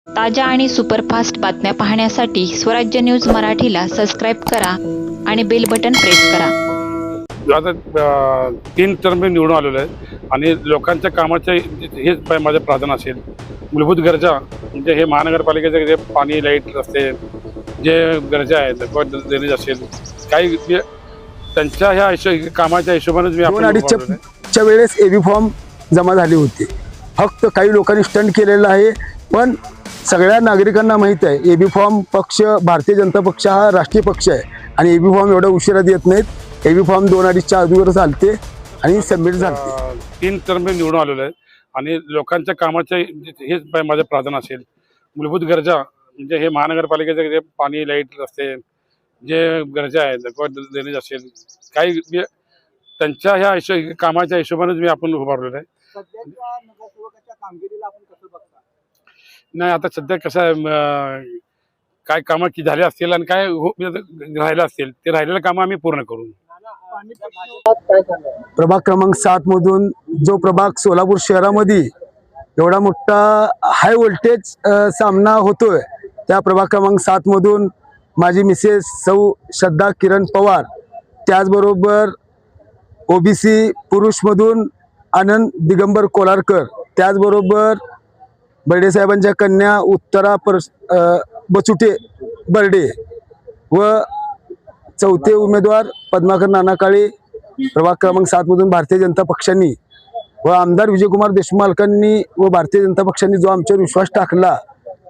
ताज्या आणि सुपरफास्ट बातम्या पाहण्यासाठी स्वराज्य न्यूज मराठीला सबस्क्राईब करा आणि बेल बटन प्रेस करा. आता 3 टर्म निवडून आलेलो आहे आणि लोकांच्या कामाचे हेच माझं प्राधान असेल. मूलभूत गरजा म्हणजे हे महानगरपालिकेचे जे पाणी, लाईट, रस्ते जे गरजा आहेत ड्रेनेज असेल काही त्यांच्या ह्या कामाच्या हिशोबानेच मी 2-2.5च्या वेळेस एबी फॉर्म जमा झाले होते. फक्त काही लोकांनी स्टंट केलेलं आहे, पण सगळ्या नागरिकांना माहीत आहे एबी फॉर्म पक्ष भारतीय जनता पक्ष हा राष्ट्रीय पक्ष आहे आणि एबी फॉर्म एवढा उशिरा देत नाहीत. एबी फॉर्म 2-2.5च्या अगोदर चालते आणि सबमिट झाले. 3 टर्म निवडून आलेलो आहे आणि लोकांच्या कामाचे हेच माझं प्राधान असेल. मूलभूत गरजा म्हणजे हे महानगरपालिकेचे जे पाणी, लाईट, रस्ते जे गरजा आहेत ड्रेनेज असेल काही त्यांच्या ह्या कामाच्या हिशोबानेच मी आपण उभारलेलं आहे. नाही आता सध्या कसं आहे, काय कामं की झाले असतील आणि काय राहिलं असतील ते राहिलेलं कामं आम्ही पूर्ण करू. प्रभाग क्रमांक 7 मधून जो प्रभाग सोलापूर शहरामध्ये एवढा मोठा हाय व्होल्टेज सामना होतोय, त्या प्रभाग क्रमांक 7 मधून माझी मिसेस सौ श्रद्धा किरण पवार, त्याचबरोबर ओबीसी पुरुषमधून आनंद दिगंबर कोलारकर, त्याचबरोबर बर्डे साहेबांच्या कन्या उत्तरा बचुटे बर्डे व चौथे उमेदवार पद्माकर नाना काळे प्रभाग क्रमांक 7 मधून भारतीय जनता पक्षांनी व आमदार विजयकुमार देशमुख मालकांनी व भारतीय जनता पक्षांनी जो आमच्यावर विश्वास टाकला,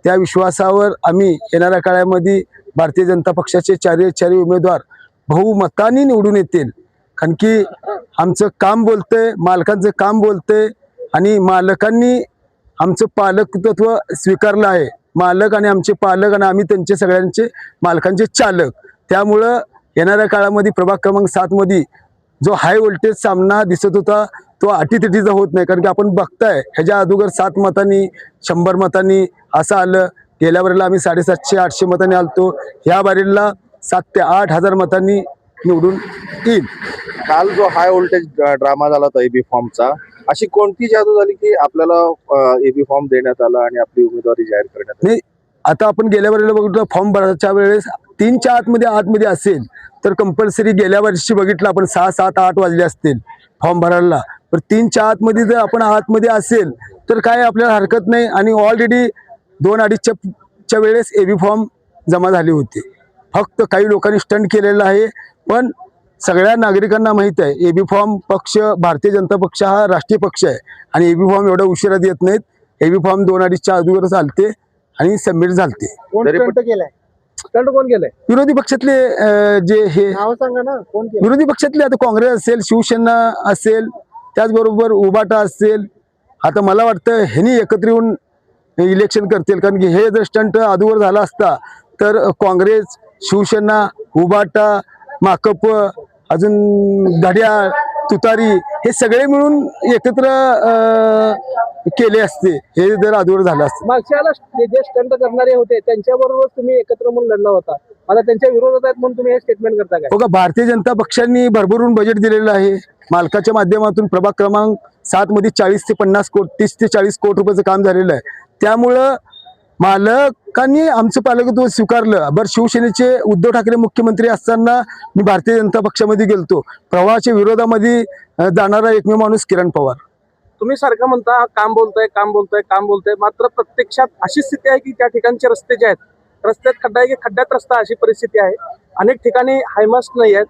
त्या विश्वासावर आम्ही येणाऱ्या काळामध्ये भारतीय जनता पक्षाचे चारही उमेदवार बहुमताने निवडून येतील. कारण की आमचं काम बोलतंय, मालकांचं काम बोलतंय आणि मालकांनी आमचं पालकत्व स्वीकारलं आहे. मालक आणि आमचे पालक आणि आम्ही त्यांचे सगळ्यांचे मालकांचे चालक. त्यामुळं येणाऱ्या काळामध्ये प्रभाग क्रमांक 7 मध्ये जो हाय व्होल्टेज सामना दिसत होता तो अटीतटीचा होत नाही. कारण की आपण बघताय ह्याच्या अगोदर 7 मतांनी 100 मतांनी असं आलं. गेल्या बारीला आम्ही 750-800 मतांनी आलतो. ह्या बारीला 7 ते 8 हजार मतांनी निवडून येईल. काल जो हाय व्होल्टेज ड्रामा झाला होता एबी फॉर्मचा, अशी कोणती जादू झाली की आपल्याला एबी फॉर्म देण्यात आला आणि आपली उमेदवारी जाहीर करण्यात आली? आता आपण गेल्या वर्षीला बघितलं फॉर्म भरायच्या वेळेस 3च्या आतमध्ये असेल तर कंपल्सरी गेल्या वर्षी बघितलं आपण 6, 7, 8 वाजले असतील फॉर्म भरायला. तर 3च्या आतमध्ये जर आपण आतमध्ये असेल तर काय आपल्याला हरकत नाही. आणि ऑलरेडी 2-2.5च्या वेळेस एबी फॉर्म जमा झाले होते. फक्त काही लोकांनी स्टंट केलेलं आहे, पण सगळ्या नागरिकांना माहीत आहे एबी फॉर्म पक्ष भारतीय जनता पक्ष हा राष्ट्रीय पक्ष आहे आणि एबी फॉर्म एवढा उशिरा देत नाहीत. एबी फॉर्म 2-2.5च्या अगोदर चालते आणि सबमिट झालते. स्टंट कोण केलंय? विरोधी पक्षातले जे हे नाव सांगा ना, कोण केलं? विरोधी पक्षातले आता काँग्रेस असेल, शिवसेना असेल, त्याचबरोबर उबाटा असेल. आता मला वाटतं ह्यांनी एकत्र येऊन इलेक्शन करतील. कारण की हे जर स्टंट अगोदर झाला असता तर काँग्रेस, शिवसेना, उबाटा, माकप, अजून घड्याळ, तुतारी हे सगळे मिळून एकत्र केले असते. हे जर अगोदर झालं असतं. मागच्याला जे स्टंट करणारे होते त्यांच्याबरोबर तुम्ही एकत्र म्हणून लढला होता, आता त्यांच्या विरोधात आहेत म्हणून तुम्ही हे स्टेटमेंट करता काय? बघा, भारतीय जनता पक्षांनी भरभरून बजेट दिलेलं आहे. मालकाच्या माध्यमातून प्रभाग क्रमांक 7 मध्ये 40 ते 50 कोटी 30 ते 40 कोटी रुपयाचं काम झालेलं आहे. त्यामुळं मालकांनी आमचं पालकत्व स्वीकारलं. बरं, शिवसेनेचे उद्धव ठाकरे मुख्यमंत्री असताना मी भारतीय जनता पक्षामध्ये गेलतो. प्रवाहाच्या विरोधामध्ये जाणारा एकमेव माणूस किरण पवार. तुम्ही सारखं म्हणता काम बोलतोय, मात्र प्रत्यक्षात अशी स्थिती आहे की त्या ठिकाणचे रस्ते जे आहेत, रस्त्यात खड्डा आहे की खड्ड्यात रस्ता, अशी परिस्थिती आहे. अनेक ठिकाणी हायमास्ट नाही आहेत.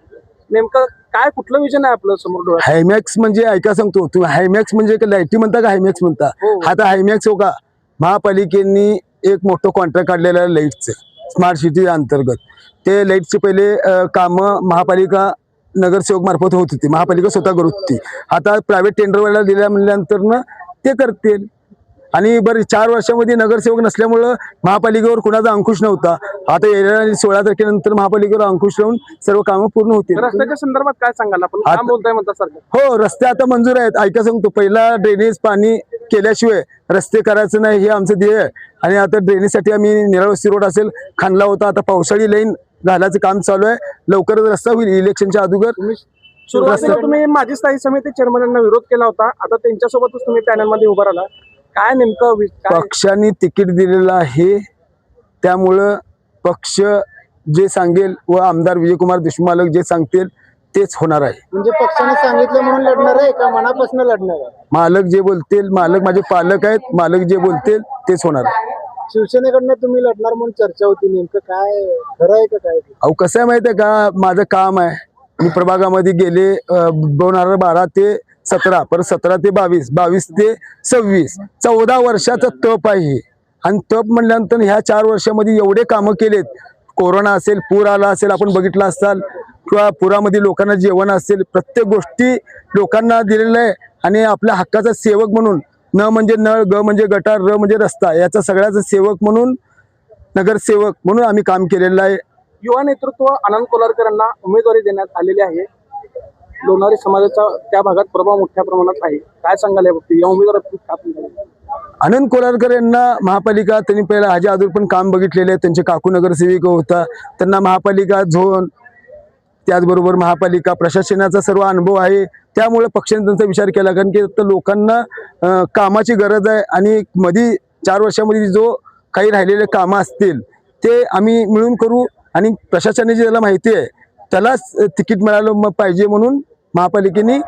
नेमकं काय, कुठलं विजन आहे आपलं समोर डोळ्यात? हायमॅक्स म्हणजे ऐका सांगतो तुम्ही, हायमॅक्स म्हणजे लाईटी म्हणता का हायमॅक्स म्हणता? आता हायमॅक्स हो का, महापालिकेने एक मोठं कॉन्ट्रॅक्ट काढलेलं आहे लाईटचं, स्मार्ट सिटी अंतर्गत. ते लाईटचे पहिले कामं महापालिका नगरसेवक मार्फत होत होती, महापालिका स्वतः करत होती. आता प्रायव्हेट टेंडरवाला दिल्या म्हणल्यानंतर ते करतील. आणि बरं, 4 वर्षामध्ये नगरसेवक नसल्यामुळं महापालिकेवर कुणाचा अंकुश नव्हता. आता येणाऱ्या 16 तारखेनंतर महापालिकेवर अंकुश राहून सर्व कामं पूर्ण होतील. रस्त्याच्या संदर्भात काय सांगाल आपण? काम बोलताय म्हणता सारखं. हो, रस्ते आता मंजूर आहेत. ऐका सांगतो, पहिला ड्रेनेज पाणी केल्याशिवाय रस्ते करायचं नाही हे आमचं ध्येय आहे. आणि आता ड्रेनेजसाठी आम्ही निरावस्ती रोड असेल खाणला होता, आता पावसाळी लाईन घालायचं काम चालू आहे. लवकरच रस्ता होईल इलेक्शनच्या अगोदर. सुरुवातीला तुम्ही माजी स्थायी समिती चेअरमनांना विरोध केला होता, आता त्यांच्यासोबतच तुम्ही पॅनलमध्ये उभा राहिला. काय नेमकं काय पक्षाने तिकीट दिलेलं आहे, त्यामुळं पक्ष जे सांगेल व आमदार विजयकुमार देशमुख जे सांगतील तेच होणार आहे. म्हणजे पक्षाने सांगितलं म्हणून लढणार आहे का मनापासून लढणार आहे? मालक जे बोलतील, मालक माझे पालक आहेत, मालक जे बोलतील तेच होणार आहे. शिवसेनेकडनं तुम्ही लढणार म्हणून चर्चा होती, नेमकं काय खरं आहे का काय? अहो कसं आहे माहिती आहे का, माझं काम आहे. मी प्रभागामध्ये गेले 2012 ते 17, परत 17 ते 22, 22 ते 26, 14 वर्षाचा तप आहे. आणि तप म्हणल्यानंतर ह्या 4 वर्षामध्ये एवढे कामं केलेत. कोरोना असेल, पूर आला असेल, आपण बघितलं असाल, किंवा पुरामध्ये लोकांना जेवण असेल, प्रत्येक गोष्टी लोकांना दिलेलं आहे. आणि आपल्या हक्काचा सेवक म्हणून, न म्हणजे नळ, ग म्हणजे गटार, र म्हणजे रस्ता, याचा सगळ्याचा सेवक म्हणून, नगरसेवक म्हणून आम्ही काम केलेलं आहे. युवा नेतृत्व आनंद कोलारकरांना उमेदवारी देण्यात आलेली आहे. लोणारी समाजाचा त्या भागात प्रभाव मोठ्या प्रमाणात आहे. काय सांगाल याबाबतीत? या उमेदवार आनंद कोलारकर यांना महापालिका, त्यांनी पहिला हाजी आदूर पण काम बघितलेले आहे. त्यांचे काकू नगरसेविक होता, त्यांना महापालिका झोन, त्याचबरोबर महापालिका प्रशासनाचा सर्व अनुभव आहे. त्यामुळे पक्षाने त्यांचा विचार केला, कारण की आता लोकांना कामाची गरज आहे. आणि मध्ये 4 वर्षामध्ये जो काही राहिलेले कामं असतील ते आम्ही मिळून करू. आणि प्रशासनाची ज्याला माहिती आहे त्यालाच तिकीट मिळालं पाहिजे म्हणून महापालिकेने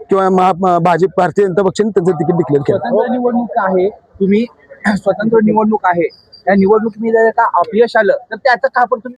किंवा भाजप, भारतीय जनता पक्षाने त्यांचं तिकीट डिक्लेअर केलं. स्वतंत्र निवडणूक आहे, तुम्ही स्वतंत्र निवडणूक आहे, या निवडणुकीमध्ये जर का अपयश आलं तर त्याचं का पण तुम्ही